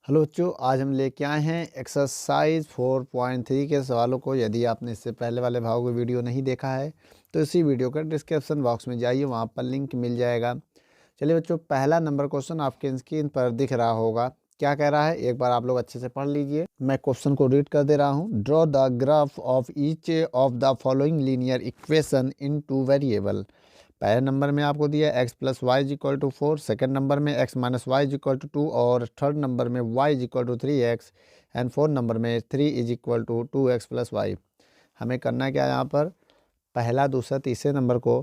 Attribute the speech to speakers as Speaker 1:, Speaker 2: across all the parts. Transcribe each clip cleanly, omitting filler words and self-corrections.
Speaker 1: Hello बच्चों, आज हम लेके आए हैं एक्सरसाइज 4.3 के सवालों को। यदि आपने इससे पहले वाले भागों की वीडियो नहीं देखा है तो इसी वीडियो का डिस्क्रिप्शन बॉक्स में जाइए, वहाँ पर लिंक मिल जाएगा। चलिए बच्चों, पहला नंबर क्वेश्चन आपके स्क्रीन पर दिख रहा होगा। क्या कह रहा है, एक बार आप लोग अच्छे से पढ़ लीजिए। मैं क्वेश्चन को रीड कर दे रहा हूँ। Draw the graph of each of the following linear equation in two variable. पहले नंबर में आपको दिया x plus y is equal to 4, second number में x minus y is equal to 2 और थर्ड नंबर में y is equal to 3x and fourth number में 3 is equal to 2x plus y. हमें करना क्या है, यहाँ पर पहला दूसरा तीसरे नंबर को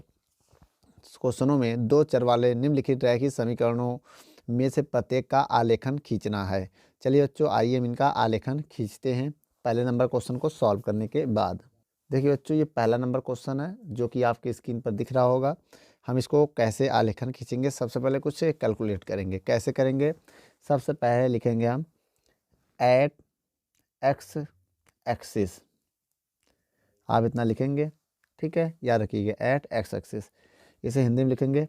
Speaker 1: क्वेश्चनों में दो चर वाले निम्नलिखित रैखिक समीकरणों में से प्रत्येक का आलेखन खींचना है। चलिए बच्चों, आइए हम इनका आलेखन खींचते हैं पहले नंबर क्वेश्चन को सॉल्व करने के बाद। देखिए बच्चों, ये पहला नंबर क्वेश्चन है जो कि आपकी स्क्रीन पर दिख रहा होगा। हम इसको कैसे आलेखन खींचेंगे, सबसे पहले कुछ कैलकुलेट करेंगे। कैसे करेंगे, सबसे पहले लिखेंगे हम एट एक्स एक्सिस। आप इतना लिखेंगे, ठीक है, याद रखिएगा, एट एक्स एक्सिस। इसे हिंदी में लिखेंगे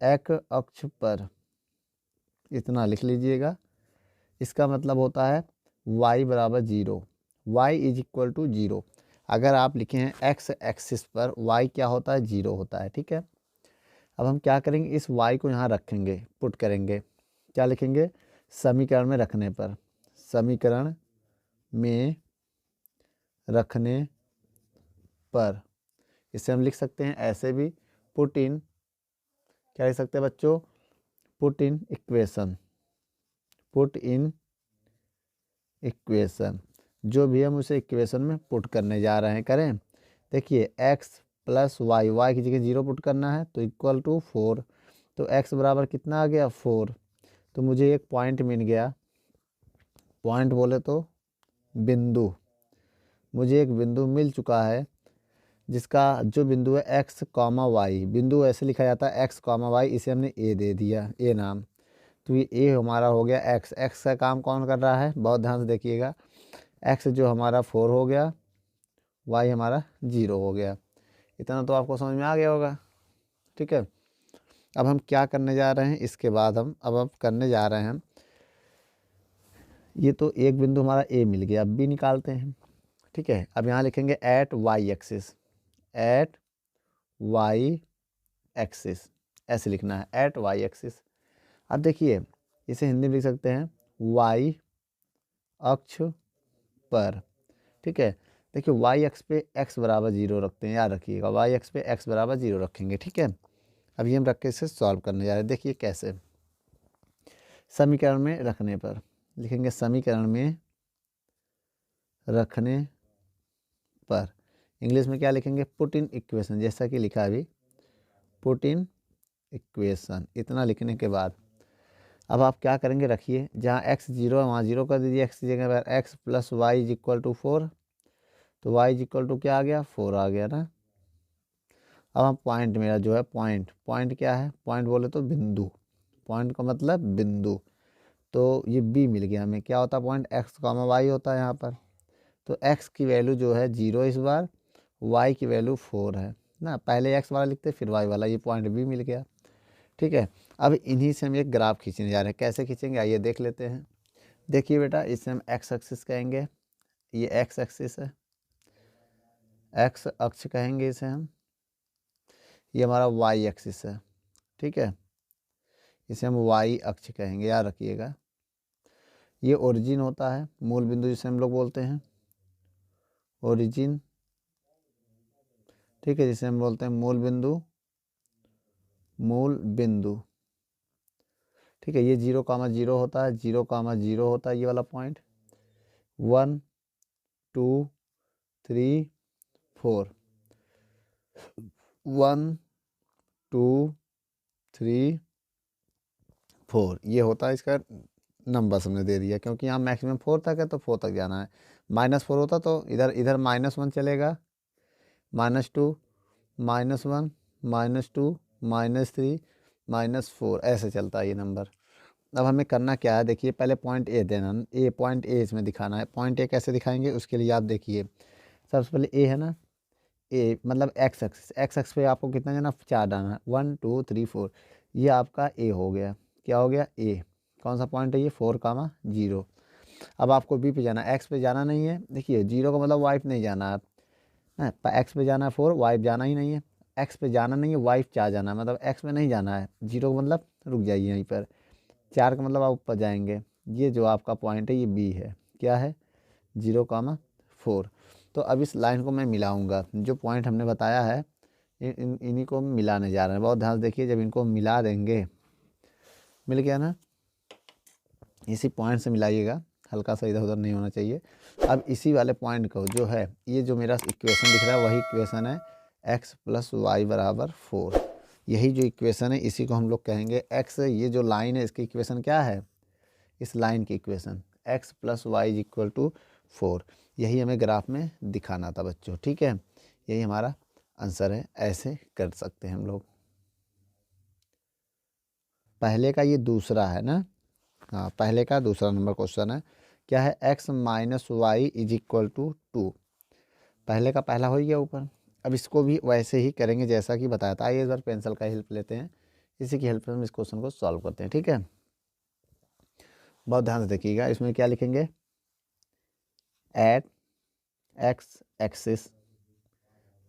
Speaker 1: एक अक्ष पर, इतना लिख लीजिएगा। इसका मतलब होता है y बराबर 0, y इज इक्वल टू 0। अगर आप लिखे हैं एक्स एक्सिस पर y क्या होता है, 0 होता है, ठीक है। अब हम क्या करेंगे, इस y को यहाँ रखेंगे, पुट करेंगे। क्या लिखेंगे, समीकरण में रखने पर, समीकरण में रखने पर। इसे हम लिख सकते हैं ऐसे भी, पुट इन, क्या लिख सकते हैं बच्चों, put in equation, put in equation. जो भी हम उसे इक्वेशन में पुट करने जा रहे हैं करें। देखिए x प्लस वाई, वाई की जगह 0 पुट करना है तो इक्वल टू 4। तो x बराबर कितना आ गया, 4। तो मुझे एक पॉइंट मिल गया। पॉइंट बोले तो बिंदु, मुझे एक बिंदु मिल चुका है जिसका जो बिंदु है x कॉमा वाई। बिंदु ऐसे लिखा जाता है x कॉमा वाई, इसे हमने a दे दिया, a नाम। तो ये a हमारा हो गया x। x का काम कौन कर रहा है, बहुत ध्यान से देखिएगा। x जो हमारा 4 हो गया, y हमारा 0 हो गया। इतना तो आपको समझ में आ गया होगा, ठीक है। अब हम क्या करने जा रहे हैं, इसके बाद हम अब करने जा रहे हैं, ये तो एक बिंदु हमारा a मिल गया, अब b निकालते हैं, ठीक है। अब यहाँ लिखेंगे at y axis, at y axis, ऐसे लिखना है, एट वाई एक्सिस। अब देखिए, इसे हिंदी में लिख सकते हैं y अक्ष पर, ठीक है। देखिए y अक्ष पे x बराबर 0 रखते हैं, याद रखिएगा, y अक्ष पे x बराबर 0 रखेंगे, ठीक है। अब ये हम रख के इसे सॉल्व करने जा रहे हैं। देखिए कैसे, समीकरण में रखने पर लिखेंगे, समीकरण में रखने पर। इंग्लिश में क्या लिखेंगे, पुट इन इक्वेशन, जैसा कि लिखा अभी, पुट इन इक्वेशन। इतना लिखने के बाद अब आप क्या करेंगे, रखिए जहाँ x 0 है वहाँ 0 कर दीजिए, x की जगह पर x plus y is equal to 4। तो y इज इक्वल टू क्या आ गया, 4 आ गया ना। अब हम पॉइंट, मेरा जो है पॉइंट, पॉइंट क्या है, पॉइंट बोले तो बिंदु, पॉइंट का मतलब बिंदु। तो ये b मिल गया हमें। क्या होता है पॉइंट, x कॉमा वाई होता है यहाँ पर। तो x की वैल्यू जो है 0 इस बार, y की वैल्यू 4 है ना। पहले x वाला लिखते फिर y वाला, ये पॉइंट b मिल गया, ठीक है। अब इन्हीं से हम एक ग्राफ खींचने जा रहे हैं। कैसे खींचेंगे, आइए देख लेते हैं। देखिए बेटा, इसे हम x एक्सिस कहेंगे, ये x एक्सिस है, x अक्ष कहेंगे इसे हम। ये हमारा y एक्सिस है, ठीक है, इसे हम y अक्ष कहेंगे, याद रखिएगा। ये ओरिजिन होता है, मूल बिंदु जिसे हम लोग बोलते हैं ओरिजिन, ठीक है, जिसे हम बोलते हैं मूल बिंदु, मूल बिंदु, ठीक है। ये 0,0 होता है, 0,0 होता है ये वाला पॉइंट। 1 2 3 4, 1 2 3 4, ये होता है इसका नंबर हमने दे दिया, क्योंकि यहाँ मैक्सिमम 4 तक है तो 4 तक जाना है। -4 होता तो इधर इधर -1 चलेगा, -2 -1 -2 -3 -4, ऐसे चलता है ये नंबर। अब हमें करना क्या है, देखिए पहले पॉइंट ए देना, ए पॉइंट ए इसमें दिखाना है। पॉइंट ए कैसे दिखाएंगे, उसके लिए आप देखिए, सबसे पहले ए है ना, ए मतलब एक्स एक्स, एक्स एक्स पे आपको कितना जाना, 4 डालना है, 1 2 3 4। ये आपका ए हो गया, क्या हो गया, ए, कौन सा पॉइंट है ये 4,0। अब आपको बी पे जाना, एक्स पे जाना नहीं है। देखिए 0 का मतलब वाई पे नहीं जाना है, एक्स पे जाना है 4, वाई पे जाना ही नहीं है। एक्स पे जाना नहीं है, वाई पे 4 जाना है, मतलब एक्स पे नहीं जाना है। 0 का मतलब रुक जाइए यहीं पर, 4 का मतलब आप ऊपर जाएंगे। ये जो आपका पॉइंट है ये बी है, क्या है 0,4। तो अब इस लाइन को मैं मिलाऊंगा, जो पॉइंट हमने बताया है इन्हीं को मिलाने जा रहे हैं। बहुत ध्यान से देखिए, जब इनको मिला देंगे, मिल गया ना, इसी पॉइंट से मिलाइएगा, हल्का सा इधर उधर नहीं होना चाहिए। अब इसी वाले पॉइंट को जो है, ये जो मेरा इक्वेशन दिख रहा है वही इक्वेशन है x + y = 4। यही जो इक्वेशन है इसी को हम लोग कहेंगे x। ये जो लाइन है इसकी इक्वेशन क्या है, इस लाइन की इक्वेशन x + y = 4। यही हमें ग्राफ में दिखाना था बच्चों, ठीक है। यही हमारा आंसर है, ऐसे कर सकते हैं हम लोग। पहले का ये दूसरा है ना, हाँ पहले का दूसरा नंबर क्वेश्चन है। क्या है, x - y = 2। पहले का पहला हो गया ऊपर। अब इसको भी वैसे ही करेंगे जैसा कि बताया था। आइए इस बार पेंसिल का हेल्प लेते हैं, इसी की हेल्प से हम इस क्वेश्चन को सॉल्व करते हैं, ठीक है। बहुत ध्यान से देखिएगा, इसमें क्या लिखेंगे, एट एक्स एक्सिस,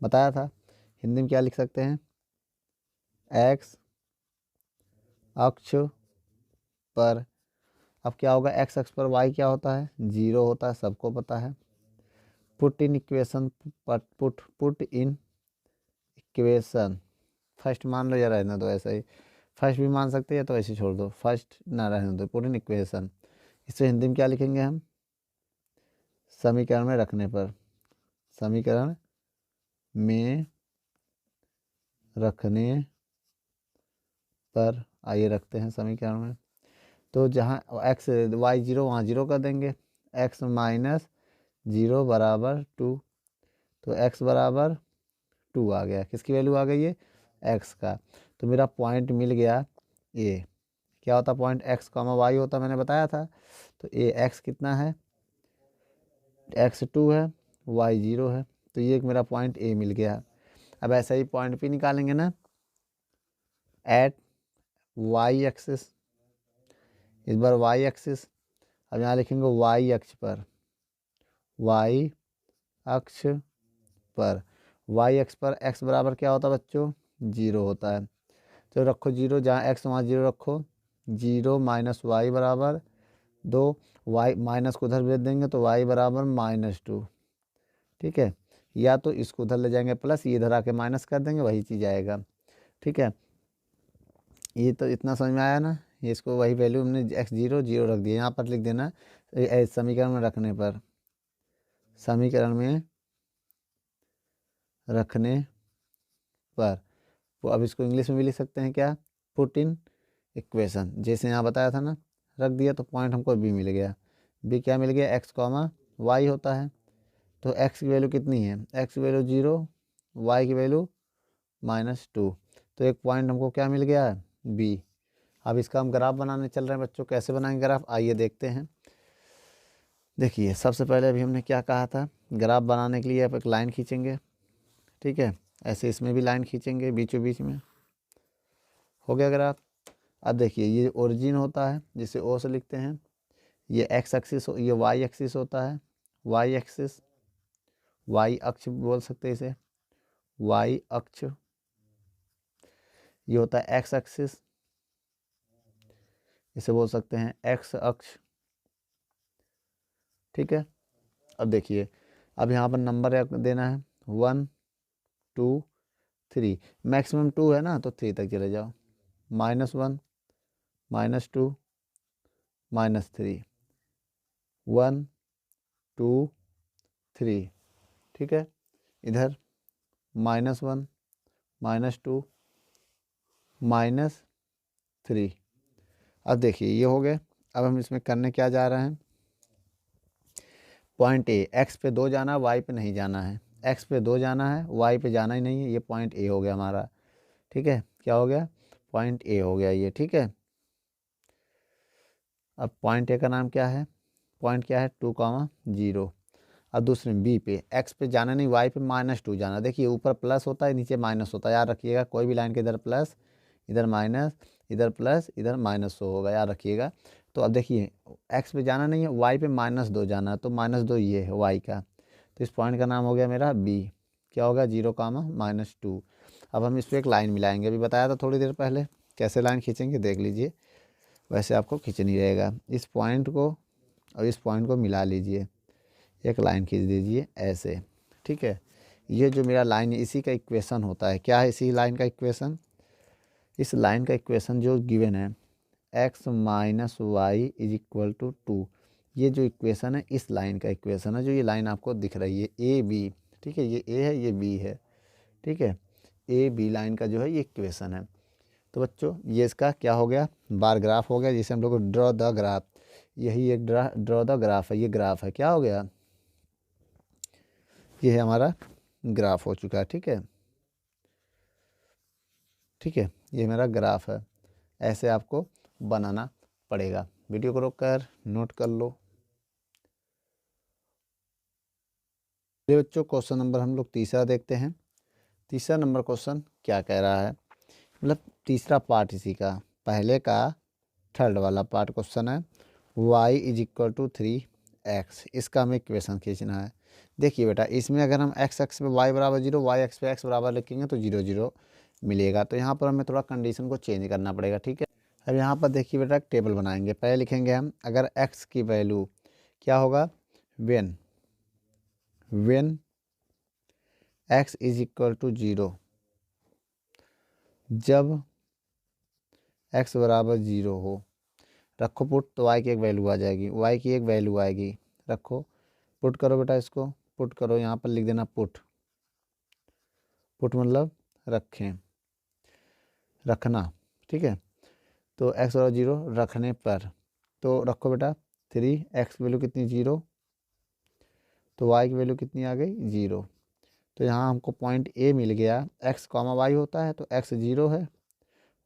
Speaker 1: बताया था। हिंदी में क्या लिख सकते हैं, एक्स अक्ष पर। अब क्या होगा, एक्स अक्ष पर वाई क्या होता है, 0 होता है, सबको पता है। Put in equation, put in equation, first मान लो या रहने दो ऐसा ही, फर्स्ट भी मान सकते हैं तो ऐसे छोड़ दो, फर्स्ट ना रहने दो, पुट इन इक्वेशन। इसे हिंदी में क्या लिखेंगे हम, समीकरण में रखने पर, समीकरण में रखने पर। आइए रखते हैं समीकरण में। तो जहाँ एक्स वाई 0 वहाँ 0 कर देंगे, x - 0 = 2। तो x = 2 आ गया, किसकी वैल्यू आ गई है, x का। तो मेरा पॉइंट मिल गया ए। क्या होता पॉइंट, x, y होता, मैंने बताया था। तो ए x कितना है, x 2 है, y 0 है। तो ये एक मेरा पॉइंट ए मिल गया। अब ऐसा ही पॉइंट पी निकालेंगे ना, एट y एक्सिस, इस बार y एक्सिस। अब यहाँ लिखेंगे y अक्ष पर, y अक्ष पर, y अक्ष पर x बराबर क्या होता है बच्चों, 0 होता है। तो रखो 0, जहाँ x वहाँ 0 रखो। 0 - y = 2, y माइनस को उधर भेज देंगे तो y = -2, ठीक है। या तो इसको उधर ले जाएंगे प्लस, ये इधर आके माइनस कर देंगे, वही चीज़ आएगा, ठीक है। ये तो इतना समझ में आया ना। ये इसको वही वैल्यू हमने x 0 0 रख दिया, यहाँ पर लिख देना समीकरण में रखने पर, समीकरण में रखने पर। वो अब इसको इंग्लिश में भी लिख सकते हैं क्या, पुट इन इक्वेशन, जैसे यहाँ बताया था ना, रख दिया तो पॉइंट हमको बी मिल गया। बी क्या मिल गया, x, y होता है। तो x की वैल्यू कितनी है, x की वैल्यू 0, y की वैल्यू -2। तो एक पॉइंट हमको क्या मिल गया है, बी। अब इसका हम ग्राफ बनाने चल रहे हैं बच्चों। कैसे बनाएंगे ग्राफ, आइए देखते हैं। देखिए सबसे पहले अभी हमने क्या कहा था, ग्राफ बनाने के लिए आप एक लाइन खींचेंगे, ठीक है। ऐसे इसमें भी लाइन खींचेंगे बीचों बीच में, हो गया ग्राफ। अब देखिए ये ओरिजिन होता है जिसे ओ से लिखते हैं, ये एक्स एक्सिस, ये वाई एक्सिस होता है, वाई एक्सिस, वाई अक्ष बोल सकते हैं इसे, वाई अक्ष। ये होता है एक्स एक्सिस, इसे बोल सकते हैं एक्स अक्ष, ठीक है। अब देखिए, अब यहाँ पर नंबर देना है 1 2 3, मैक्सिमम 2 है ना, तो 3 तक चले जाओ। -1 -2 -3, 1 2 3, ठीक है। इधर -1 -2 -3। अब देखिए ये हो गए। अब हम इसमें करने क्या जा रहे हैं, पॉइंट ए, एक्स पे 2 जाना है, वाई पे नहीं जाना है। एक्स पे 2 जाना है, वाई पे जाना ही नहीं है। ये पॉइंट ए हो गया हमारा, ठीक है। क्या हो गया, पॉइंट ए हो गया ये, ठीक है। अब पॉइंट ए का नाम क्या है, पॉइंट क्या है 2, 0। अब दूसरे बी पे, एक्स पे जाना नहीं, वाई पे -2 जाना। देखिए ऊपर प्लस होता है, नीचे माइनस होता है, याद रखिएगा। कोई भी लाइन के इधर प्लस, इधर माइनस, इधर प्लस, इधर -100 होगा, याद रखिएगा। तो अब देखिए एक्स पे जाना नहीं है, वाई पे -2 जाना है, तो -2 ये है वाई का, तो इस पॉइंट का नाम हो गया मेरा बी। क्या होगा 0, -2। अब हम इस पर एक लाइन मिलाएंगे, अभी बताया था थोड़ी देर पहले कैसे लाइन खींचेंगे, देख लीजिए। वैसे आपको खींचनी रहेगा, इस पॉइंट को और इस पॉइंट को मिला लीजिए, एक लाइन खींच दीजिए ऐसे, ठीक है। ये जो मेरा लाइन है इसी का इक्वेशन होता है, क्या है इसी लाइन का इक्वेशन, इस लाइन का इक्वेशन जो गिवन है x - y = 2, ये जो इक्वेशन है इस लाइन का इक्वेशन है, जो ये लाइन आपको दिख रही है ए बी, ठीक है, ये ए है ये बी है, ठीक है, ए बी लाइन का जो है ये इक्वेशन है। तो बच्चों ये इसका क्या हो गया, बार ग्राफ हो गया, जिसे हम लोग ड्रॉ द ग्राफ, यही एक ड्रॉ द ग्राफ है, ये ग्राफ है, क्या हो गया, ये है हमारा ग्राफ हो चुका है, ठीक है, ठीक है, ये मेरा ग्राफ है। ऐसे आपको बनाना पड़ेगा। वीडियो को रोककर नोट कर लो। ये बच्चों क्वेश्चन नंबर हम लोग तीसरा देखते हैं। तीसरा नंबर क्वेश्चन क्या कह रहा है, मतलब तीसरा पार्ट इसी का, पहले का थर्ड वाला पार्ट क्वेश्चन है y = 3x, इसका हमें इक्वेशन खींचना है। देखिए बेटा इसमें अगर हम x अक्ष पे y = 0, y अक्ष पे x बराबर लिखेंगे तो 0 0 मिलेगा, तो यहाँ पर हमें थोड़ा कंडीशन को चेंज करना पड़ेगा, ठीक है। अब यहाँ पर देखिए बेटा एक टेबल बनाएंगे, पहले लिखेंगे हम अगर x की वैल्यू क्या होगा, वेन x = 0, जब x बराबर 0 हो, रखो पुट, तो y की एक वैल्यू आ जाएगी, y की एक वैल्यू आएगी, रखो पुट करो बेटा, इसको पुट करो, यहाँ पर लिख देना पुट, पुट मतलब रखें, रखना, ठीक है। तो x बराबर 0 रखने पर, तो रखो बेटा 3, x वैल्यू कितनी 0, तो y की वैल्यू कितनी आ गई 0। तो यहाँ हमको पॉइंट ए मिल गया, x, y होता है तो x 0 है,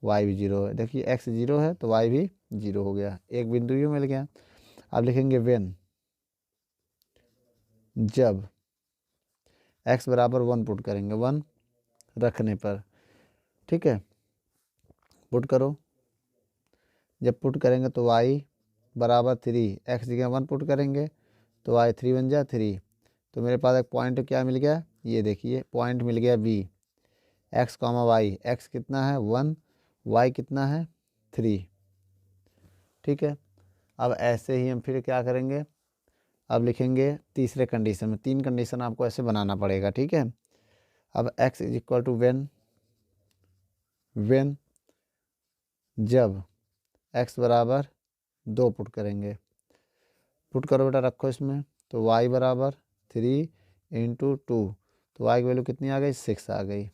Speaker 1: y भी 0 है, देखिए x 0 है तो y भी 0 हो गया, एक बिंदु भी मिल गया। अब लिखेंगे वेन, जब x बराबर 1 पुट करेंगे, 1 रखने पर, ठीक है, पुट करो, जब पुट करेंगे तो y बराबर 3, x जगह 1 पुट करेंगे तो y 3 बन जाए 3, तो मेरे पास एक पॉइंट क्या मिल गया, ये देखिए पॉइंट मिल गया b, x, y, x कितना है 1, y कितना है 3, ठीक है। अब ऐसे ही हम फिर क्या करेंगे, अब लिखेंगे तीसरे कंडीशन में, 3 कंडीशन आपको ऐसे बनाना पड़ेगा, ठीक है। अब x = वेन जब x बराबर 2 पुट करेंगे, पुट करो बेटा, रखो इसमें, तो y बराबर 3 × 2, तो y की वैल्यू कितनी आ गई 6 आ गई,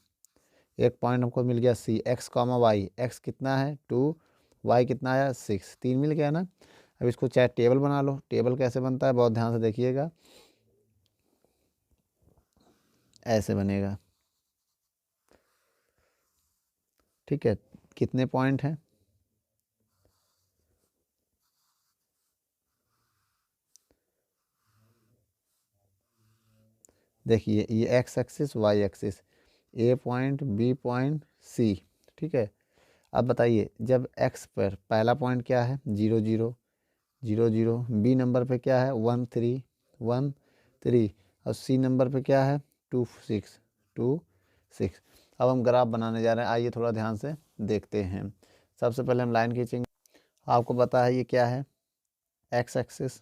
Speaker 1: एक पॉइंट हमको मिल गया c, x, y, x कितना है 2, y कितना आया 6, 3 मिल गया ना। अब इसको चाहे टेबल बना लो, टेबल कैसे बनता है बहुत ध्यान से देखिएगा, ऐसे बनेगा, ठीक है। कितने पॉइंट हैं, देखिए ये एक्स एक्सिस वाई एक्सिस, ए पॉइंट बी पॉइंट सी, ठीक है। अब बताइए जब एक्स पर पहला पॉइंट क्या है 0 0 0 0, बी नंबर पे क्या है 1 3 1 3, और सी नंबर पे क्या है 2 6 2 6। अब हम ग्राफ बनाने जा रहे हैं, आइए थोड़ा ध्यान से देखते हैं। सबसे पहले हम लाइन खींचेंगे, आपको पता है ये क्या है एक्स एक्सिस,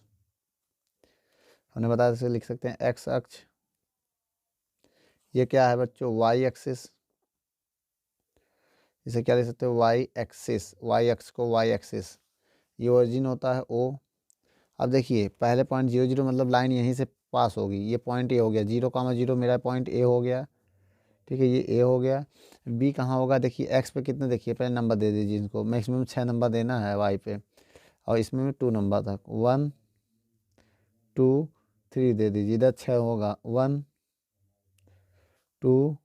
Speaker 1: हमने बताया इसे लिख सकते हैं एक्स अक्ष, ये क्या है बच्चों वाई एक्सिस, इसे क्या लिख सकते हो वाई एक्सिस, वाई एक्स को वाई एक्सिस, ये ओरिजिन होता है ओ। अब देखिए पहले पॉइंट 0 0 मतलब लाइन यहीं से पास होगी, ये पॉइंट ए हो गया 0 0 मेरा पॉइंट ए हो गया, ठीक है, ये ए हो गया। बी कहाँ होगा, देखिए एक्स पे कितने, देखिए पहले नंबर दे दीजिए इनको, मैक्सिमम 6 नंबर देना है वाई पे, और इसमें भी 2 नंबर तक 1 2 3 दे दीजिए, इधर 6 होगा 1 2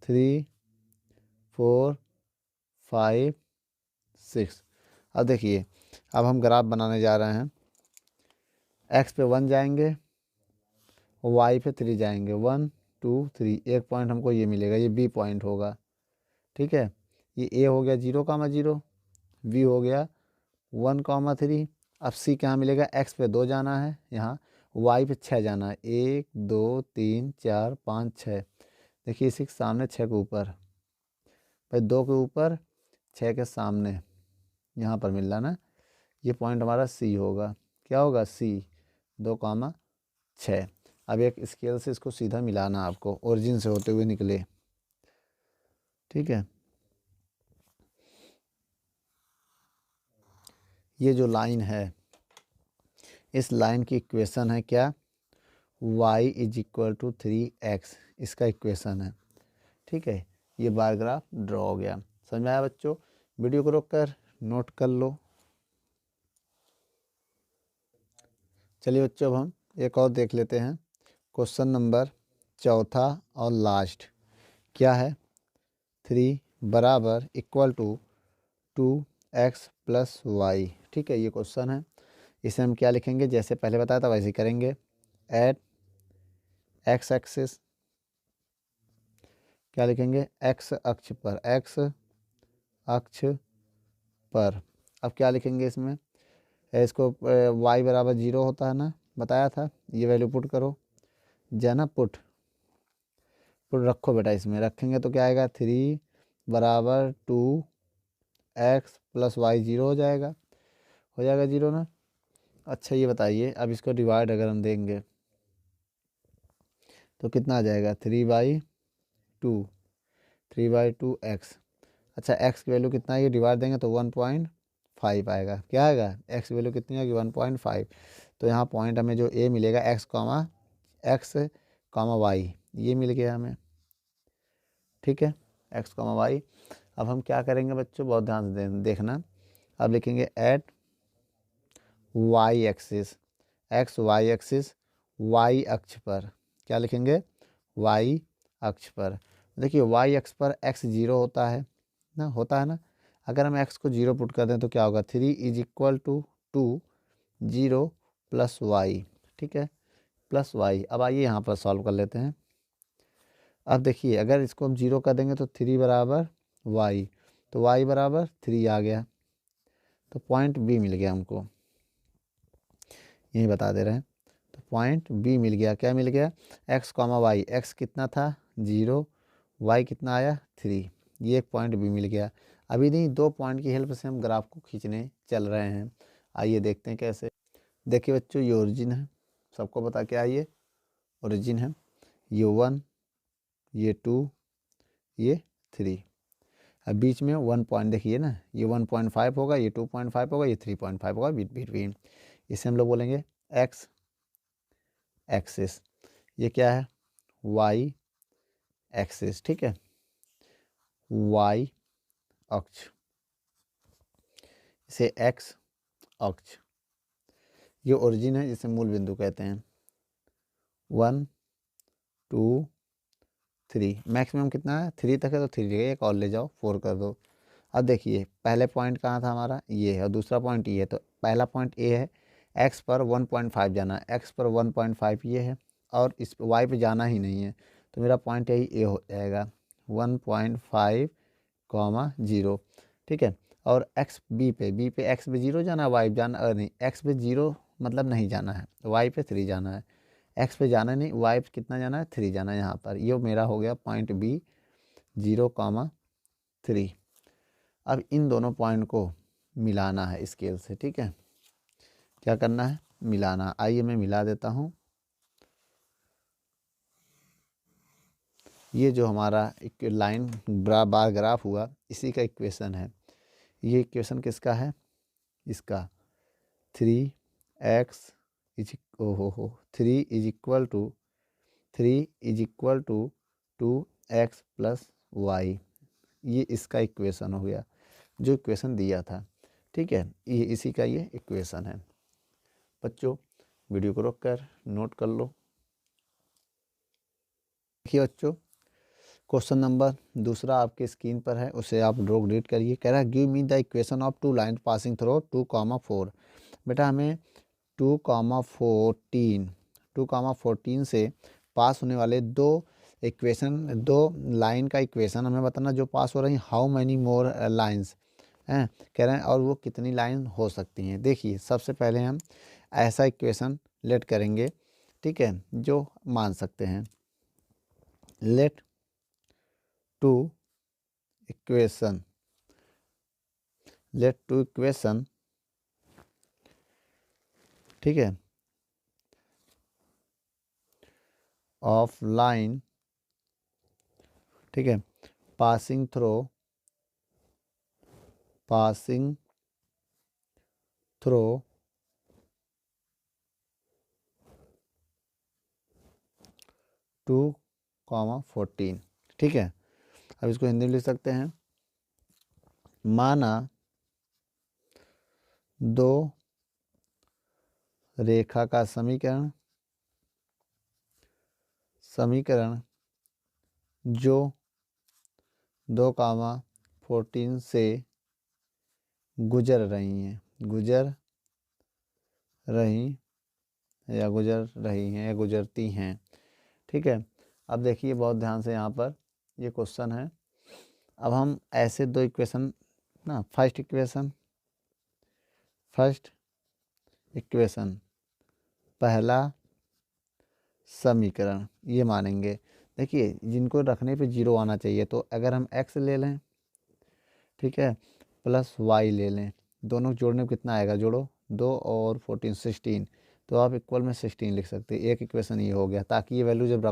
Speaker 1: 3 4 5 6। अब देखिए अब हम ग्राफ बनाने जा रहे हैं, एक्स पे 1 जाएंगे, वाई पे 3 जाएंगे, 1 2 3, एक पॉइंट हमको ये मिलेगा, ये बी पॉइंट होगा, ठीक है। ये ए हो गया 0 0, बी हो गया 1,3। अब सी कहाँ मिलेगा, एक्स पे 2 जाना है यहाँ, वाई पे 6 जाना है, 1 2 3 4 5 6। देखिए इसी के सामने 6 के ऊपर, भाई 2 के ऊपर 6 के सामने यहाँ पर मिल रहा ना, ये पॉइंट हमारा सी होगा। क्या होगा, सी 2,6। अब एक स्केल से इसको सीधा मिलाना आपको, ओरिजिन से होते हुए निकले, ठीक है। ये जो लाइन है, इस लाइन की इक्वेशन है क्या, y is equal to 3x, इसका इक्वेशन है, ठीक है। ये बार ग्राफ ड्रॉ हो गया। समझ में आया बच्चों? वीडियो को रोक कर नोट कर लो। चलिए बच्चों, अब हम एक और देख लेते हैं। क्वेश्चन नंबर चौथा और लास्ट क्या है, 3 बराबर equal to 2x plus y, ठीक है। ये क्वेश्चन है, इसे हम क्या लिखेंगे, जैसे पहले बताया था वैसे ही करेंगे। एट एक्स एक्सिस, क्या लिखेंगे, एक्स अक्ष पर, एक्स अक्ष पर। अब क्या लिखेंगे इसमें, इसको y बराबर 0 होता है ना, बताया था, ये वैल्यू पुट करो, जाना पुट रखो बेटा, इसमें रखेंगे तो क्या आएगा, 3 बराबर 2x प्लस वाई, 0 हो जाएगा, 0 ना। अच्छा ये बताइए, अब इसको डिवाइड अगर हम देंगे तो कितना आ जाएगा, 3/2 एक्स। अच्छा एक्स की वैल्यू कितना है, डिवाइड देंगे तो 1.5 आएगा। क्या आएगा, एक्स की वैल्यू कितनी आएगी, 1.5। तो यहाँ पॉइंट हमें जो ए मिलेगा, एक्स कॉमा वाई, ये मिल गया हमें, ठीक है, एक्स कॉमा वाई। अब हम क्या करेंगे बच्चों, बहुत ध्यान से देखना। अब लिखेंगे at y axis, y axis, y अक्ष पर, क्या लिखेंगे, वाई अक्ष पर। देखिए वाई अक्ष पर एक्स 0 होता है ना, अगर हम एक्स को 0 पुट कर दें तो क्या होगा, 3 is equal to 0 plus y, ठीक है, प्लस वाई। अब आइए यहाँ पर सॉल्व कर लेते हैं। अब देखिए अगर इसको हम 0 कर देंगे तो 3 बराबर वाई, तो वाई बराबर 3 आ गया, तो पॉइंट बी मिल गया हमको, यही बता दे रहे हैं। तो पॉइंट बी मिल गया, क्या मिल गया, एक्स कॉमा वाई, एक्स कितना था 0, वाई कितना आया 3, ये एक पॉइंट बी मिल गया। अभी नहीं, 2 पॉइंट की हेल्प से हम ग्राफ को खींचने चल रहे हैं। आइए देखते हैं कैसे। देखिए बच्चों, ये ओरिजिन है, सबको पता क्या है, ये ओरिजिन है, ये 1, ये 2, ये 3। अब बीच में 1 पॉइंट देखिए ना, ये 1.5 होगा, ये 2.5 होगा, ये 3.5 होगा बिटवीन। इसे हम लोग बोलेंगे एक्स एक्सिस, ये क्या है, वाई एक्सिस, ठीक है, वाई अक्ष, इसे एक्स अक्ष। ये ओरिजिन है जिसे मूल बिंदु कहते हैं। 1 2 3, मैक्सिमम कितना है 3 तक है, तो 3 जगह एक और ले जाओ, 4 कर दो। अब देखिए पहले पॉइंट कहाँ था हमारा, ये है, और दूसरा पॉइंट ये है। तो पहला पॉइंट ए है, एक्स पर 1.5 जाना है, एक्स पर 1.5 ये है, और इस वाई पे जाना ही नहीं है, तो मेरा पॉइंट यही ए हो जाएगा, 1.5 कॉमा 0, ठीक है। और एक्स बी पे एक्स पे 0 जाना है, वाई जाना नहीं, एक्स पे 0 मतलब नहीं जाना है, वाई पे 3 जाना है, एक्स पे जाना नहीं, वाई पे कितना जाना है 3 जाना है यहाँ पर। ये मेरा हो गया पॉइंट बी 0,3। अब इन दोनों पॉइंट को मिलाना है स्केल से, ठीक है, क्या करना है, मिलाना। आइए मैं मिला देता हूँ। ये जो हमारा एक लाइन बार ग्राफ हुआ, इसी का इक्वेशन है। ये इक्वेशन किसका है, इसका 3x is 3 is equal to 2x plus y, ये इसका इक्वेशन हो गया, जो इक्वेशन दिया था, ठीक है, ये इसी का ये इक्वेशन है। बच्चों वीडियो को रोक कर नोट कर लो। देखिए बच्चों, क्वेश्चन नंबर दूसरा आपके स्क्रीन पर है, उसे आप रीड करिए। कह रहा है give me the equation of 2 line passing through 2,4। बेटा हमें 2,14 से पास होने वाले दो लाइन का इक्वेशन हमें बताना, जो पास हो रही, हाउ मैनी मोर लाइन्स, हैं, कह रहे हैं और वो कितनी लाइन हो सकती हैं। देखिए सबसे पहले हम ऐसा इक्वेशन लेट करेंगे, ठीक है, जो मान सकते हैं। Let to equation, let to equation, ठीक है, ऑफ लाइन, ठीक है, पासिंग थ्रू थ्रू 2,14, ठीक है। अब इसको हिंदी में लिख सकते हैं। माना दो रेखा का समीकरण जो 2,14 से गुजर रही हैं या गुजरती हैं, ठीक है। अब देखिए बहुत ध्यान से, यहाँ पर ये क्वेश्चन है। अब हम ऐसे दो इक्वेशन ना, फर्स्ट इक्वेशन पहला समीकरण ये मानेंगे। देखिए जिनको रखने पे 0 आना चाहिए, तो अगर हम x ले लें, ठीक है, प्लस y ले लें, दोनों जोड़ने में कितना आएगा, जोड़ो 2 और 14 16, तो आप इक्वल में 16 लिख सकते हैं। एक इक्वेशन ये हो गया, ताकि ये वैल्यू जब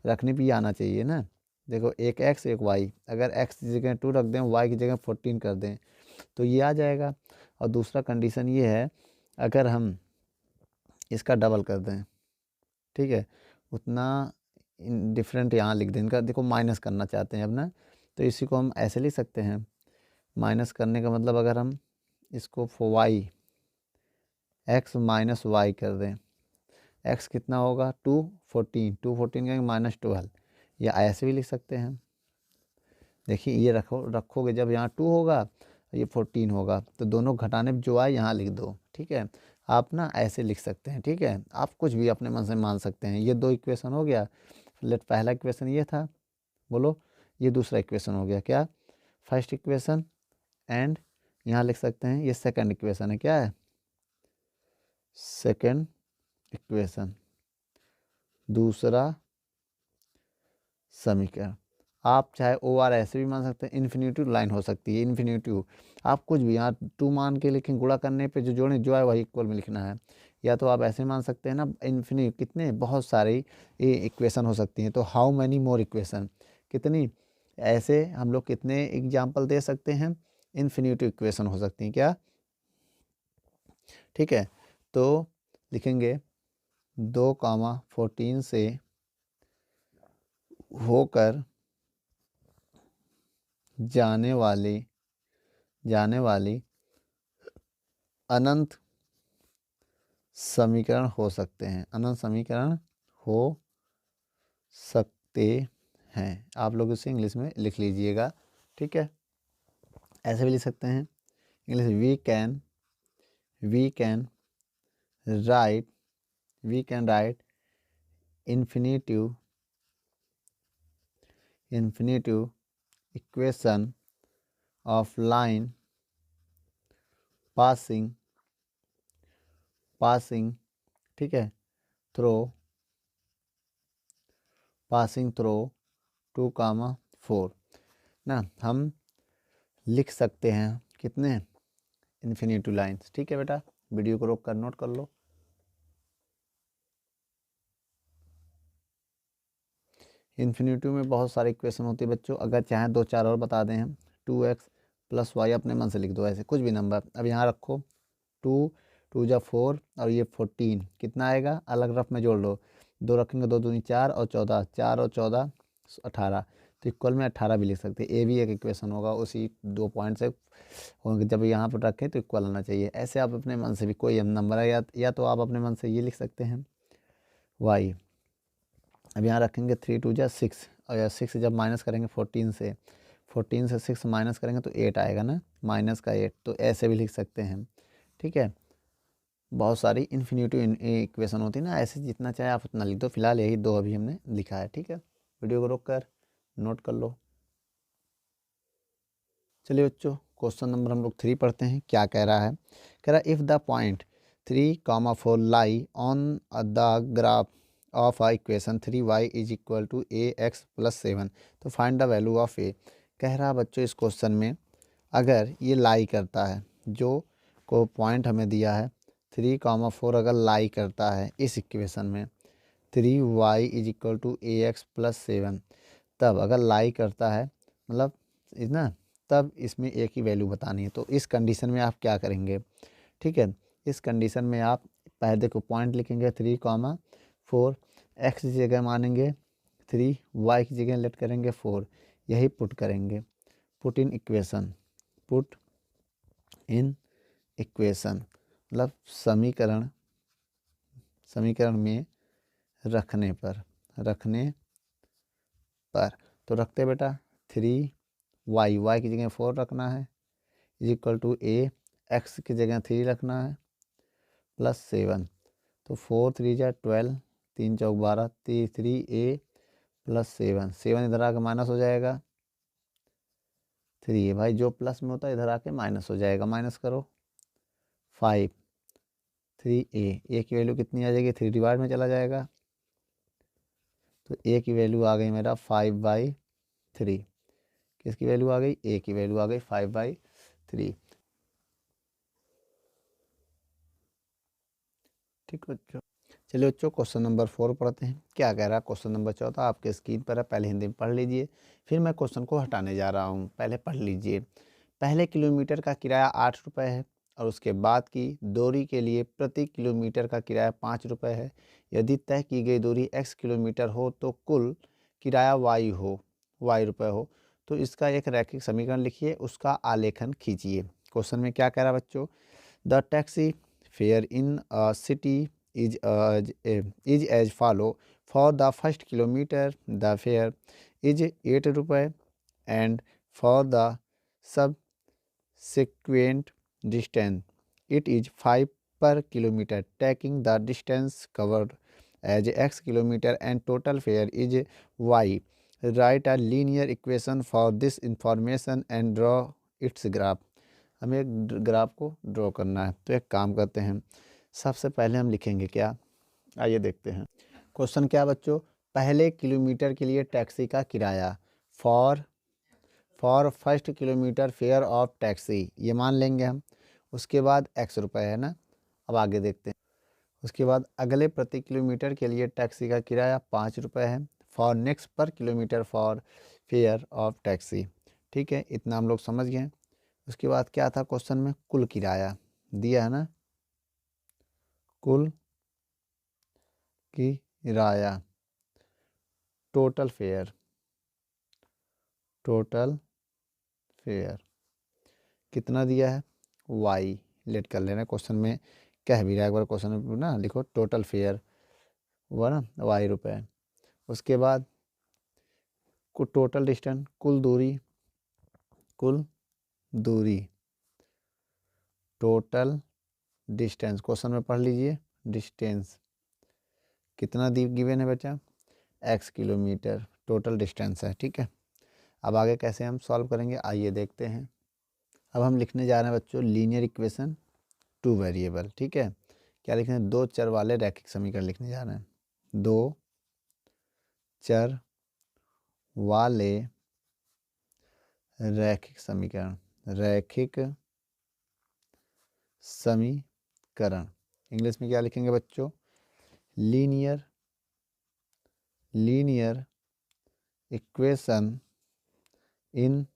Speaker 1: रखने पे ये आना चाहिए ना। देखो एक x एक y, अगर x की जगह 2 रख दें, y की जगह 14 कर दें, तो ये आ जाएगा। और दूसरा कंडीशन ये है, अगर हम इसका डबल कर दें, ठीक है, उतना डिफरेंट यहाँ लिख दें। इनका देखो माइनस करना चाहते हैं अब ना, तो इसी को हम ऐसे लिख सकते हैं। माइनस करने का मतलब, अगर हम इसको y x माइनस वाई कर दें, x कितना होगा 214 करेंगे -12, या ऐसे भी लिख सकते हैं। देखिए ये रखोगे, जब यहाँ 2 होगा ये 14 होगा, तो दोनों घटाने पे जो आए यहाँ लिख दो, ठीक है। आप ना ऐसे लिख सकते हैं, ठीक है, आप कुछ भी अपने मन से मान सकते हैं। ये दो इक्वेशन हो गया। लेट पहला इक्वेशन ये था, बोलो, ये दूसरा इक्वेशन हो गया क्या, फर्स्ट इक्वेशन, एंड यहाँ लिख सकते हैं ये सेकंड इक्वेशन है, क्या है, सेकंड इक्वेशन, दूसरा समीकरण। आप चाहे ओ आर ऐसे भी मान सकते हैं, इन्फिनेटिव लाइन हो सकती है, इन्फिनेटिव, आप कुछ भी यहाँ 2 मान के लिखें, गुणा करने पे जो जोड़े जो है वही इक्वल में लिखना है। या तो आप ऐसे मान सकते हैं ना, इन्फिनिट, कितने बहुत सारी इक्वेशन हो सकती हैं। तो हाउ मैनी मोर इक्वेशन, कितनी ऐसे हम लोग कितने एग्जाम्पल दे सकते हैं, इन्फिनेटिव इक्वेशन हो सकती हैं क्या, ठीक है। तो लिखेंगे 2,14 से होकर जाने वाली अनंत समीकरण हो सकते हैं, अनंत समीकरण हो सकते हैं। आप लोग इसे इंग्लिश में लिख लीजिएगा, ठीक है। ऐसे भी लिख सकते हैं English, we can write infinitive equation of line passing, ठीक है, पासिंग थ्रू 2,4 ना। हम लिख सकते हैं कितने, इन्फिनेटिव लाइन्स, ठीक है बेटा। वीडियो को रोक कर नोट कर लो। इन्फिनेटिव में बहुत सारे इक्वेशन होती है बच्चों, अगर चाहें 2-4 और बता दें हम। 2x प्लस वाई अपने मन से लिख दो, ऐसे कुछ भी नंबर। अब यहाँ रखो 2 जा 4 और ये 14 कितना आएगा, अलग रफ में जोड़ लो, 2 रखेंगे 2 दूनी 4 और 14, 4 और 14 18, तो इक्वल में 18 भी लिख सकते हैं। ए भी एक इक्वेशन होगा उसी 2 पॉइंट से होंगे, जब यहाँ पर रखें तो इक्वल आना चाहिए। ऐसे आप अपने मन से भी कोई नंबर है, या तो आप अपने मन से ये लिख सकते हैं वाई। अब यहाँ रखेंगे 3 2 जा 6, और 6 जब माइनस करेंगे 14 से 6 माइनस करेंगे तो 8 आएगा ना, माइनस का 8, तो ऐसे भी लिख सकते हैं, ठीक है। बहुत सारी इन्फिनेटिव इक्वेशन होती है ना, ऐसे जितना चाहे आप उतना लिख दो। फिलहाल यही 2 अभी हमने लिखा है, ठीक है। वीडियो को रोक कर नोट कर लो। चलिए बच्चों, क्वेश्चन नंबर हम लोग 3 पढ़ते हैं। क्या कह रहा है? कह रहा है if the point 3, 4 lie on the graph of a equation 3y is equal to ax+7, तो find the value of a. कह रहा बच्चों इस क्वेश्चन में अगर ये लाई करता है, जो को पॉइंट हमें दिया है 3, 4 अगर लाई करता है इस इक्वेशन में 3y is equal to ax+7, तब अगर लाई करता है मतलब ना, तब इसमें ए की वैल्यू बतानी है। तो इस कंडीशन में आप क्या करेंगे? ठीक है, इस कंडीशन में आप पहले देखो पॉइंट लिखेंगे 3, 4, एक्स की जगह मानेंगे 3, वाई की जगह लेट करेंगे 4, यही पुट करेंगे। Put in equation, put in equation मतलब समीकरण, समीकरण में रखने पर, तो रखते बेटा 3y, वाई की जगह 4 रखना है, is equal to a, x की जगह 3 रखना है, +7। तो 4 3 जा 12, 3 चौक 12, 3a+7, 7 इधर आके माइनस हो जाएगा, 3 है भाई, जो प्लस में होता है इधर आके माइनस हो जाएगा, माइनस करो 5, 3a की वैल्यू कितनी आ जाएगी? 3 डिवाइड में चला जाएगा, तो ए की वैल्यू आ गई मेरा 5/3। किसकी वैल्यू आ गई? ए की वैल्यू आ गई 5/3। ठीक बच्चों, चलिए बच्चों क्वेश्चन नंबर 4 पढ़ते हैं। क्या कह रहा है? क्वेश्चन नंबर 14 आपके स्क्रीन पर है, पहले हिंदी में पढ़ लीजिए, फिर मैं क्वेश्चन को हटाने जा रहा हूँ, पहले पढ़ लीजिए। पहले किलोमीटर का किराया 8 रुपये है और उसके बाद की दूरी के लिए प्रति किलोमीटर का किराया 5 रुपये है। यदि तय की गई दूरी x किलोमीटर हो तो कुल किराया y रुपये हो, तो इसका एक रैखिक समीकरण लिखिए, उसका आलेखन खींचिए। क्वेश्चन में क्या कह रहा है बच्चों? The taxi fair in a city is as follow. For the first kilometer the fare is 8 रुपये and for the subsequent distance it is 5 per kilometer. Taking the distance covered as x kilometer and total fare is y. Write a linear equation for this information and draw its graph. हमें एक graph को draw करना है, तो एक काम करते हैं, सबसे पहले हम लिखेंगे क्या, आइए देखते हैं। क्वेश्चन क्या बच्चों? पहले किलोमीटर के लिए टैक्सी का किराया, for first kilometre fair of taxi, ये मान लेंगे हम। उसके बाद x रुपये है ना, अब आगे देखते हैं। उसके बाद अगले प्रति किलोमीटर के लिए टैक्सी का किराया 5 रुपये है, फॉर नेक्स्ट पर kilometre for fair of taxi. ठीक है, इतना हम लोग समझ गए। उसके बाद क्या था क्वेश्चन में? कुल किराया दिया है ना, कुल किराया, टोटल फेयर कितना दिया है? y लेट कर लेना, क्वेश्चन में कह भी रहा है, एक बार क्वेश्चन में ना लिखो टोटल फेयर हुआ ना y रुपये। उसके बाद टोटल डिस्टेंस, कुल दूरी, टोटल डिस्टेंस क्वेश्चन में पढ़ लीजिए, डिस्टेंस कितना गिवन है बच्चा? x किलोमीटर टोटल डिस्टेंस है। ठीक है, अब आगे कैसे हम सॉल्व करेंगे आइए देखते हैं। अब हम लिखने जा रहे हैं बच्चों लीनियर इक्वेशन 2 वेरिएबल। ठीक है, क्या लिखना है? 2 चर वाले रैखिक समीकरण लिखने जा रहे हैं। 2 चर वाले रैखिक समीकरण, इंग्लिश में क्या लिखेंगे बच्चों? लीनियर इक्वेशन इन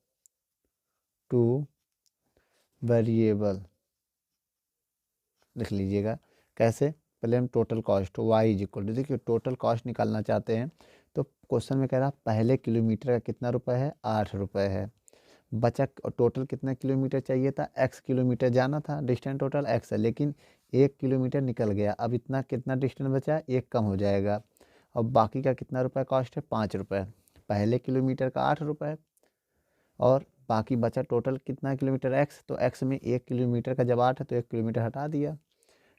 Speaker 1: 2 वेरिएबल लिख लीजिएगा। कैसे? पहले हम total cost y is equal to, देखिए टोटल कॉस्ट निकालना चाहते हैं, तो क्वेश्चन में कह रहा पहले किलोमीटर का कितना रुपए है? 8 रुपये है। बचा टोटल कितना किलोमीटर चाहिए था? x किलोमीटर जाना था, डिस्टेंस टोटल x है, लेकिन 1 किलोमीटर निकल गया, अब इतना कितना डिस्टेंस बचा? 1 कम हो जाएगा। अब बाकी का कितना रुपये कॉस्ट है? 5 रुपये। पहले किलोमीटर का 8 रुपये और बाकी बचा टोटल कितना किलोमीटर x, तो x में 1 किलोमीटर का जब 8 है तो 1 किलोमीटर हटा दिया।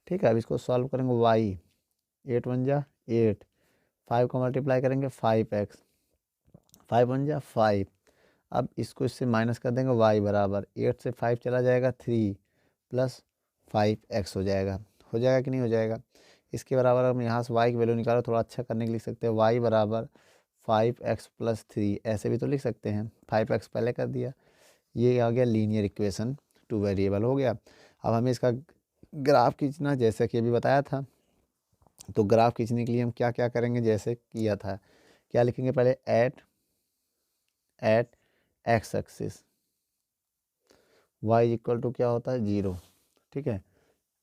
Speaker 1: ठीक है, अब इसको सॉल्व करेंगे y, 8 1 जा 8, 5 को मल्टीप्लाई करेंगे 5x, 5 1 जा 5, अब इसको इससे माइनस कर देंगे, y बराबर 8 से 5 चला जाएगा 3 प्लस 5x हो जाएगा कि नहीं हो जाएगा। इसके बराबर हम यहाँ से y की वैल्यू निकालो, थोड़ा अच्छा करने के लिए लिख सकते हैं y बराबर 5x प्लस 3, ऐसे भी तो लिख सकते हैं। 5x पहले कर दिया, ये आ गया लीनियर इक्वेशन, 2 वेरिएबल हो गया। अब हमें इसका ग्राफ खींचना, जैसे कि अभी बताया था। तो ग्राफ खींचने के लिए हम क्या क्या करेंगे, जैसे किया था, क्या लिखेंगे पहले, at x axis y equal to क्या होता है 0, ठीक है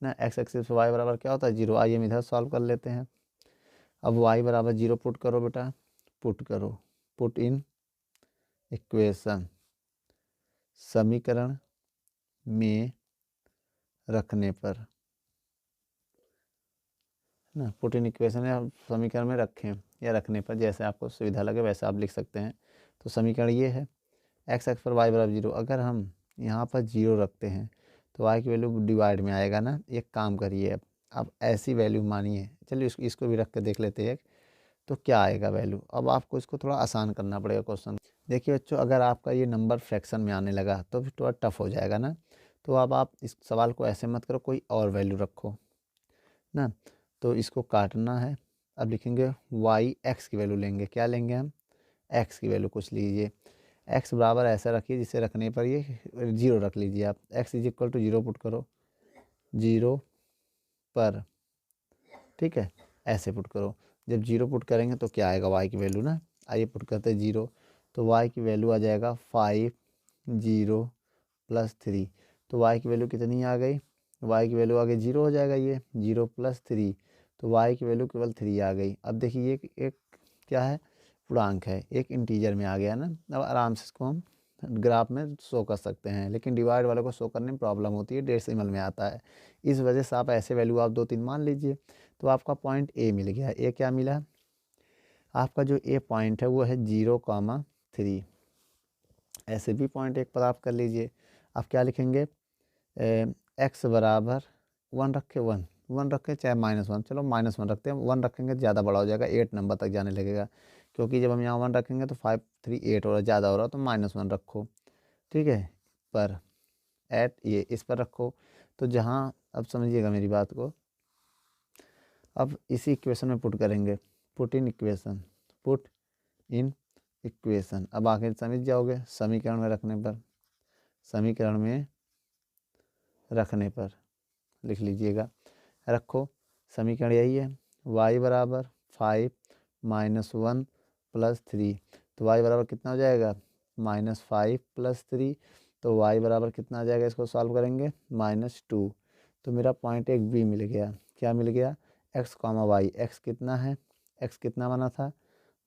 Speaker 1: ना। एक्स एक्सिस वाई बराबर क्या होता है 0। आइए हम इधर सॉल्व कर लेते हैं। अब वाई बराबर 0 पुट करो बेटा, पुट करो, पुट इन इक्वेशन, समीकरण में रखने पर ना, पुट इन इक्वेशन या समीकरण में रखें या रखने पर, जैसे आपको सुविधा लगे वैसे आप लिख सकते हैं। तो समीकरण ये है, एक्स एक्स पर वाई बराबर 0। अगर हम यहाँ पर 0 रखते हैं तो वाई की वैल्यू डिवाइड में आएगा ना। एक काम करिए, अब ऐसी वैल्यू मानिए, चलिए इसको भी रख के देख लेते हैं तो क्या आएगा वैल्यू। अब आपको इसको थोड़ा आसान करना पड़ेगा क्वेश्चन। देखिए बच्चों, अगर आपका ये नंबर फ्रैक्शन में आने लगा तो फिर थोड़ा टफ हो जाएगा ना। तो अब आप इस सवाल को ऐसे मत करो, कोई और वैल्यू रखो ना। तो इसको काटना है। अब लिखेंगे वाई एक्स की वैल्यू लेंगे, क्या लेंगे हम, एक्स की वैल्यू कुछ लीजिए। एक्स बराबर ऐसा रखिए जिसे रखने पर ये 0 रख लीजिए आप। X is equal to 0 put करो, 0 पर, ठीक है, ऐसे पुट करो। जब 0 पुट करेंगे तो क्या आएगा वाई की वैल्यू ना। आइए पुट करते हैं 0, तो वाई की वैल्यू आ जाएगा 5 0 प्लस 3। तो वाई की वैल्यू कितनी आ गई, वाई की वैल्यू आ गई 0 हो जाएगा, ये 0 प्लस 3, तो वाई की वैल्यू केवल 3 आ गई। अब देखिए ये एक क्या है, पूर्णांक है, एक इंटीजर में आ गया ना। अब आराम से इसको हम ग्राफ में शो कर सकते हैं, लेकिन डिवाइड वाले को शो करने में प्रॉब्लम होती है, डेसिमल में आता है। इस वजह से आप ऐसे वैल्यू आप 2 3 मान लीजिए। तो आपका पॉइंट ए मिल गया। ए क्या मिला आपका, जो ए पॉइंट है वो है 0,3। ऐसे भी पॉइंट एक प्राप्त कर लीजिए। आप क्या लिखेंगे, एक्स बराबर 1 रखे, 1 रखें चाहे -1, चलो -1 रखते हैं। 1 रखेंगे तो ज़्यादा बड़ा हो जाएगा, 8 नंबर तक जाने लगेगा। क्योंकि जब हम यहाँ 1 रखेंगे तो 5 3 8 हो रहा, ज़्यादा हो रहा, तो -1 रखो, ठीक है। पर एट ये इस पर रखो। तो जहाँ, अब समझिएगा मेरी बात को, अब इसी इक्वेशन में पुट करेंगे, put in equation, put in equation. अब आखिर समझ जाओगे, समीकरण में रखने पर, समीकरण में रखने पर लिख लीजिएगा, रखो। समीकरण यही है, y बराबर 5 -1 प्लस 3। तो y बराबर कितना हो जाएगा, -5 प्लस 3। तो y बराबर कितना आ जाएगा, इसको सॉल्व करेंगे -2। तो मेरा पॉइंट एक बी मिल गया। क्या मिल गया, x कॉमा वाई। एक्स कितना है, x कितना बना था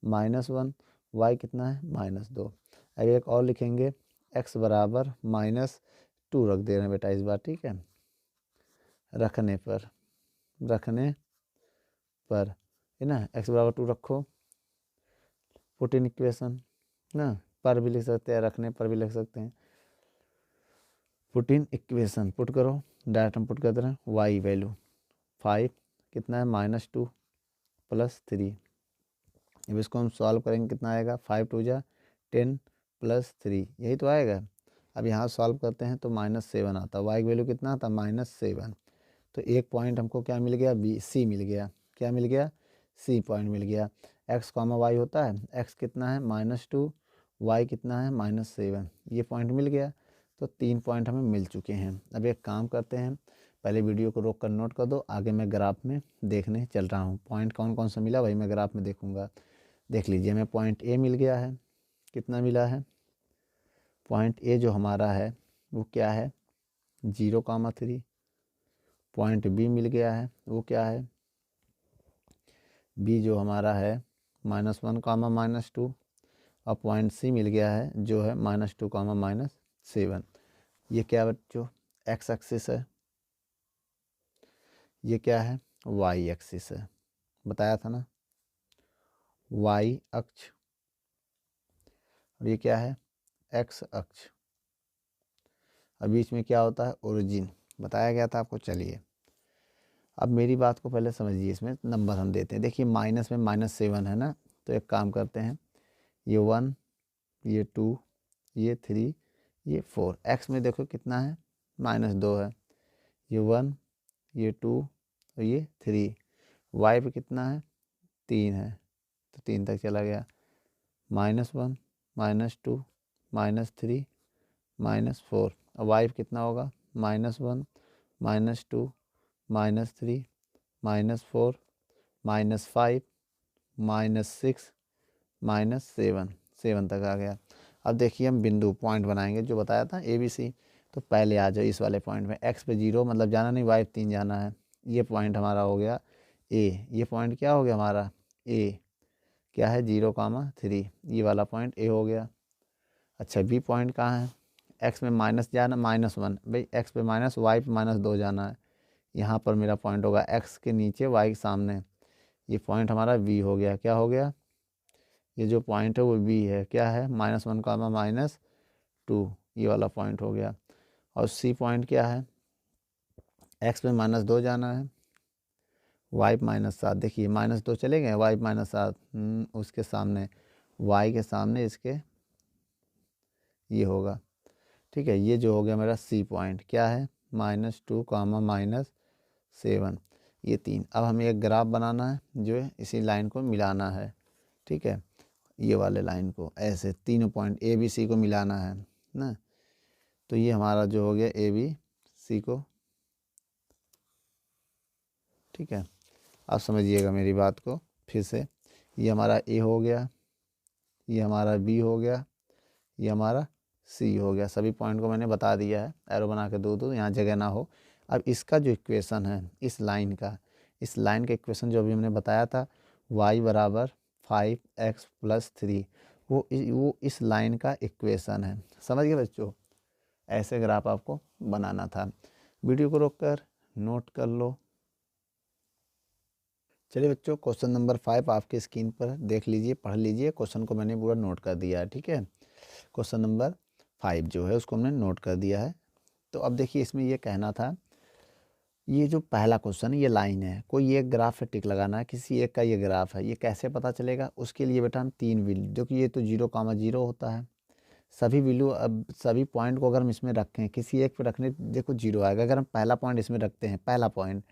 Speaker 1: -1, y कितना है -2। अब एक और लिखेंगे, x बराबर -2 रख दे रहे हैं बेटा इस बार, ठीक है, रखने पर, रखने पर है ना। x बराबर 2 रखो, पुट इन इक्वेशन ना, पर भी लिख सकते हैं, रखने पर भी लिख सकते हैं। पुट इन इक्वेशन, पुट करो, डायरेक्ट हम पुट कर दे रहे हैं। y वैल्यू 5 कितना है -2 प्लस 3। अब इसको हम सॉल्व करेंगे, कितना आएगा, 5 2 जा 10 प्लस 3, यही तो आएगा। अब यहाँ सॉल्व करते हैं तो -7 आता है। y की वैल्यू कितना आता, -7। तो एक पॉइंट हमको क्या मिल गया, बी सी मिल गया। क्या मिल गया, सी पॉइंट मिल गया। एक्स कॉमा वाई होता है, एक्स कितना है -2, वाई कितना है -7, ये पॉइंट मिल गया। तो 3 पॉइंट हमें मिल चुके हैं। अब एक काम करते हैं, पहले वीडियो को रोक कर नोट कर दो, आगे मैं ग्राफ में देखने चल रहा हूँ। पॉइंट कौन कौन सा मिला वही मैं ग्राफ में देखूँगा। देख लीजिए, हमें पॉइंट ए मिल गया है, कितना मिला है, पॉइंट ए जो हमारा है वो क्या है 0,3। पॉइंट बी मिल गया है, वो क्या है, बी जो हमारा है -1 -2। और पॉइंट सी मिल गया है जो है -2 -7। ये क्या बच्चों, एक्स एक्सिस है, ये क्या है वाई एक्सिस है, बताया था ना, वाई अक्ष। और ये क्या है, एक्स अक्ष। और बीच में क्या होता है, ओरिजिन, बताया गया था आपको। चलिए अब मेरी बात को पहले समझिए, इसमें नंबर हम देते हैं। देखिए माइनस में -7 है ना, तो एक काम करते हैं, ये 1 ये 2 ये 3, ये 4। एक्स में देखो कितना है, -2 है, ये 1, ये 2 और ये 3। वाई पे कितना है, 3 है, तो 3 तक चला गया। -1, -2, -3, -4। और वाई पे कितना होगा, -1, -2, -3, -4, -5, -6, -7 तक आ गया। अब देखिए हम बिंदु पॉइंट बनाएंगे जो बताया था ए बी सी। तो पहले आ जाओ इस वाले पॉइंट में, एक्स पे 0 मतलब जाना नहीं, वाई पे 3 जाना है। ये पॉइंट हमारा हो गया ए। ये पॉइंट क्या हो गया हमारा, ए क्या है, 0,3। ये वाला पॉइंट ए हो गया। अच्छा बी पॉइंट कहाँ है, एक्स में माइनस जाना, -1 भाई, एक्स पे माइनस, वाई पे -2 जाना है। यहाँ पर मेरा पॉइंट होगा एक्स के नीचे वाई के सामने। ये पॉइंट हमारा बी हो गया। क्या हो गया, ये जो पॉइंट है वो बी है। क्या है, -1, -2, ये वाला पॉइंट हो गया। और सी पॉइंट क्या है, एक्स में -2 जाना है, वाई -7। देखिए -2 चले गए, वाई -7 उसके सामने, वाई के सामने इसके ये होगा। ठीक है, ये जो हो गया मेरा सी पॉइंट। क्या है, -2, -7, ये 3। अब हमें एक ग्राफ बनाना है जो है इसी लाइन को मिलाना है। ठीक है, ये वाले लाइन को ऐसे तीनों पॉइंट ए बी सी को मिलाना है ना। तो ये हमारा जो हो गया ए बी सी को। ठीक है, अब समझिएगा मेरी बात को फिर से। ये हमारा ए हो गया, ये हमारा बी हो गया, ये हमारा सी हो गया। सभी पॉइंट को मैंने बता दिया है, एरो बना के दो यहाँ जगह ना हो। अब इसका जो इक्वेशन है इस लाइन का, इस लाइन का इक्वेशन जो अभी हमने बताया था, y = 5x + 3, वो इस लाइन का इक्वेशन है। समझ गए बच्चों, ऐसे ग्राफ आपको बनाना था। वीडियो को रोककर नोट कर लो। चलिए बच्चों, क्वेश्चन नंबर 5 आपके स्क्रीन पर देख लीजिए, पढ़ लीजिए। क्वेश्चन को मैंने पूरा नोट कर दिया है। ठीक है, क्वेश्चन नंबर 5 जो है उसको हमने नोट कर दिया है। तो अब देखिए इसमें ये कहना था, ये जो पहला क्वेश्चन है ये लाइन है, कोई एक ग्राफ पे टिक लगाना है, किसी एक का ये ग्राफ है। ये कैसे पता चलेगा, उसके लिए बेटा हम 3 वैल्यू, जो कि ये तो 0,0 होता है। सभी वैल्यू, अब सभी पॉइंट को अगर हम इसमें रखें, किसी एक पे रखने, देखो 0 आएगा। अगर हम पहला पॉइंट इसमें रखते हैं, पहला पॉइंट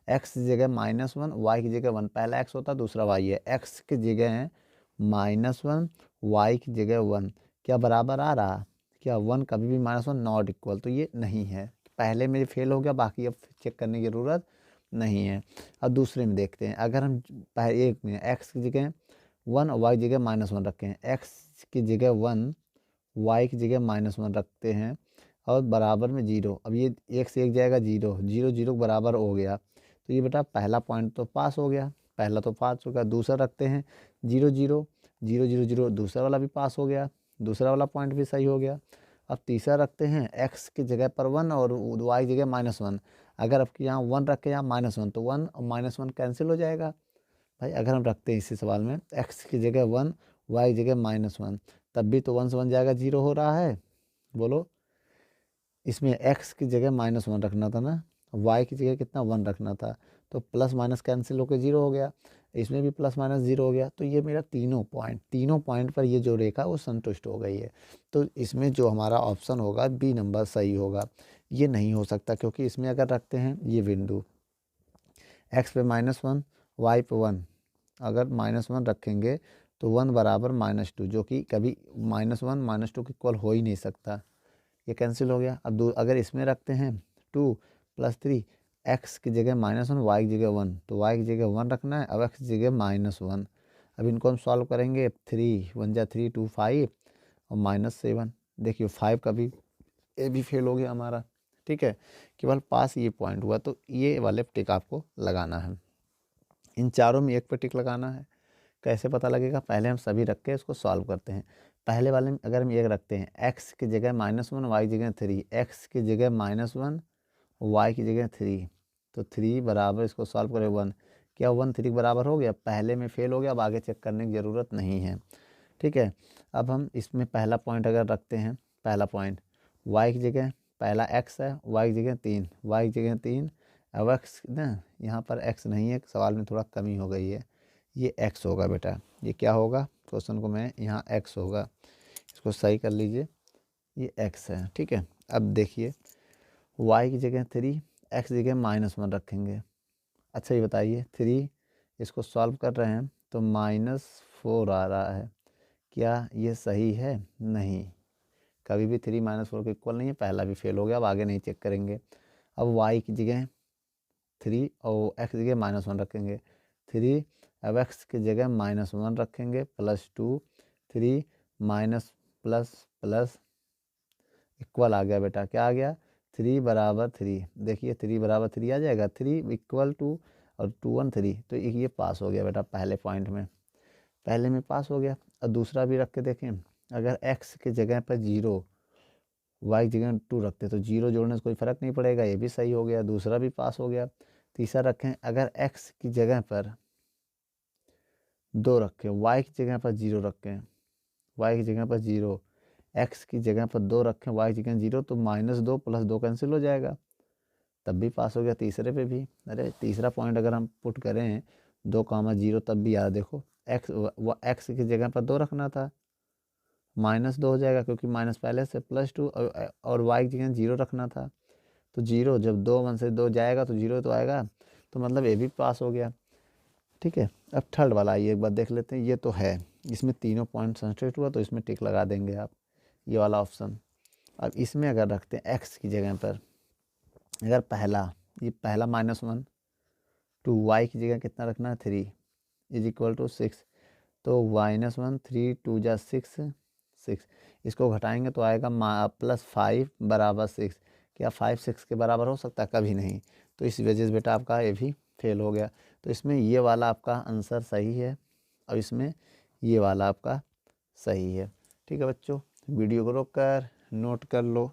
Speaker 1: एक्स की जगह -1, वाई की जगह 1, पहला एक्स होता है दूसरा वाई है, एक्स की जगह है -1, वाई की जगह 1, क्या बराबर आ रहा, क्या 1 कभी भी -1 नॉट इक्वल, तो ये नहीं है। पहले में फेल हो गया, बाकी अब चेक करने की ज़रूरत नहीं है। अब दूसरे में देखते हैं, अगर हम पहले एक में एक्स की जगह 1 और वाई की जगह -1 रखें, एक्स की जगह 1, वाई की जगह -1 रखते हैं और बराबर में 0। अब ये एक से एक जाएगा 0, 0 0 के बराबर हो गया। तो ये बेटा पहला पॉइंट तो पास हो गया, पहला तो पास हो गया। दूसरा रखते हैं 0 0 0 0 0, दूसरा वाला भी पास हो गया, दूसरा वाला पॉइंट भी सही हो गया। अब तीसरा रखते हैं एक्स की जगह पर 1 और वाई की जगह -1। अगर आपके यहाँ 1 रखे यहाँ -1, तो 1 और -1 कैंसिल हो जाएगा। भाई अगर हम रखते हैं इसी सवाल में एक्स की जगह 1, वाई की जगह -1, तब भी तो 1 से 1 जाएगा, 0 हो रहा है। बोलो, इसमें एक्स की जगह -1 रखना था ना, वाई की जगह कितना 1 रखना था, तो प्लस माइनस कैंसिल होकर 0 हो गया। इसमें भी प्लस माइनस 0 हो गया। तो ये मेरा तीनों पॉइंट पर ये जो रेखा वो संतुष्ट हो गई है। तो इसमें जो हमारा ऑप्शन होगा बी नंबर सही होगा। ये नहीं हो सकता, क्योंकि इसमें अगर रखते हैं ये बिंदु एक्स पे -1, वाई पे 1, अगर -1 रखेंगे तो 1 बराबर -2, जो कि कभी -1 -2 के इक्वल हो ही नहीं सकता। ये कैंसिल हो गया। अब अगर इसमें रखते हैं 2 + 3, एक्स की जगह -1, वाई की जगह 1, तो वाई की जगह 1 रखना है, अब एक्स की जगह -1। अब इनको हम सॉल्व करेंगे, 3 1 जा 3 2 5 और -7। देखिए 5 का भी ए भी फेल हो गया हमारा। ठीक है, केवल पास ये पॉइंट हुआ, तो ये वाले टिक आपको लगाना है। इन चारों में एक पे टिक लगाना है। कैसे पता लगेगा, पहले हम सभी रख के इसको सॉल्व करते हैं। पहले वाले में अगर हम एक रखते हैं, एक्स की जगह -1, वाई की जगह 3, एक्स की जगह -1, वाई की जगह 3, तो 3 बराबर, इसको सॉल्व करें 1, क्या 1 3 के बराबर हो गया। पहले में फेल हो गया, अब आगे चेक करने की ज़रूरत नहीं है। ठीक है, अब हम इसमें पहला पॉइंट अगर रखते हैं, पहला पॉइंट वाई की जगह पहला एक्स है, वाई की जगह 3, वाई की जगह 3, अब एक्स ना, यहाँ पर एक्स नहीं है, सवाल में थोड़ा कमी हो गई है, ये एक्स होगा बेटा। ये क्या होगा, क्वेश्चन को मैं यहाँ एक्स होगा, इसको सही कर लीजिए। ये x है, ठीक है। अब देखिए y की जगह 3, x की जगह -1 रखेंगे। अच्छा ये बताइए 3 इसको सॉल्व कर रहे हैं तो -4 आ रहा है, क्या ये सही है? नहीं, कभी भी 3 -4 के इक्वल नहीं है, पहला भी फेल हो गया। अब आगे नहीं चेक करेंगे। अब y की जगह 3 और x की जगह -1 रखेंगे। 3 अब x की जगह -1 रखेंगे +2 3 माइनस प्लस प्लस इक्वल आ गया बेटा, क्या आ गया? 3 बराबर 3। देखिए 3 बराबर 3 आ जाएगा, 3 इक्वल टू और 2 1 3, तो ये पास हो गया बेटा पहले पॉइंट में, पहले में पास हो गया। और दूसरा भी रख के देखें, अगर x की जगह पर 0 y की जगह 2 रखते तो 0 जोड़ने से कोई फ़र्क नहीं पड़ेगा, ये भी सही हो गया, दूसरा भी पास हो गया। तीसरा रखें, अगर x की जगह पर 2 रखें, y की जगह पर 0 रखें, y की जगह पर 0, x की जगह पर 2 रखें, y की जगह 0, तो -2 + 2 कैंसिल हो जाएगा, तब भी पास हो गया। तीसरे पे भी, अरे तीसरा पॉइंट अगर हम पुट करें 2, 0 तब भी याद देखो, x की जगह पर 2 रखना था, -2 हो जाएगा क्योंकि माइनस पहले से, +2 और y की जगह 0 रखना था, तो 0 जब 2 1 से 2 जाएगा तो 0 तो आएगा, तो मतलब ये भी पास हो गया, ठीक है। अब थर्ड वाला आइए एक बार देख लेते हैं, ये तो है, इसमें तीनों पॉइंट संस्ट्रेट हुआ तो इसमें टिक लगा देंगे आप, ये वाला ऑप्शन। अब इसमें अगर रखते हैं x की जगह पर, अगर ये पहला -1 टू y की जगह कितना रखना है 3 = 6, तो -1 3 2 जा 6 6, इसको घटाएंगे तो आएगा +5 बराबर 6। क्या 5 6 के बराबर हो सकता है? कभी नहीं। तो इस वजह से बेटा आपका ये भी फेल हो गया। तो इसमें ये वाला आपका आंसर सही है और इसमें ये वाला आपका सही है, ठीक है बच्चों। वीडियो को रोक कर नोट कर लो।